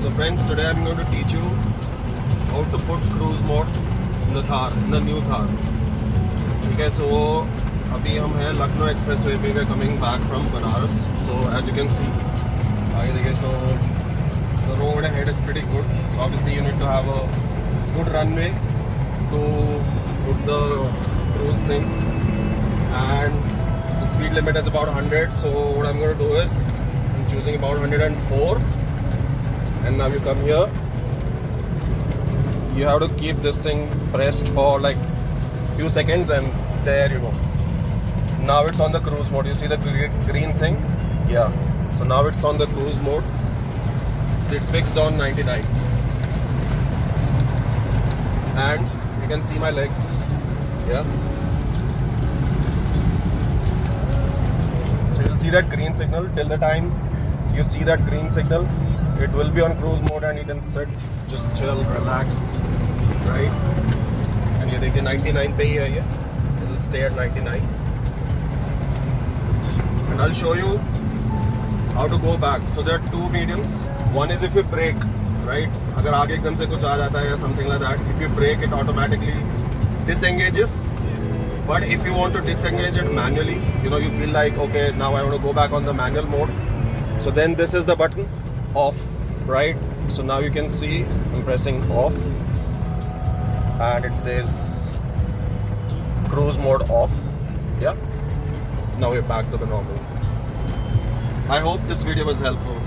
So friends, today I'm going to teach you how to put cruise mode in the Thar, in the new Thar. Okay, so अभी हम हैं Lucknow expressway पे, we're coming back from Banaras. So as you can see, आगे देखिए, so the road ahead is pretty good. So obviously you need to have a good runway to put the cruise thing, and the speed limit is about 100. So what I'm going to do is I'm choosing about 104. And now you come here, you have to keep this thing pressed for like few seconds, and there you go. Now it's on the cruise mode. You see the green thing? Yeah. So now it's on the cruise mode. So it's fixed on 99. And you can see my legs. Yeah. So you'll see that green signal. Till the time you see that green signal, it will be on cruise mode and you can sit, just chill, relax, right? And ये देखिए 99 पे ही है ये. It will stay at 99. And I'll show you how to go back. So there are two mediums. One is if you brake, right? अगर आगे एकदम से कुछ आ जाता है या something like that, if you brake, it automatically disengages. But if you want to disengage it manually, you know, you feel like, okay, now I want to go back on the manual mode. So then this is the button, off, right? So now you can see I'm pressing off and it says cruise mode off. Yeah, now we're back to the normal. I hope this video was helpful.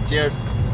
Cheers.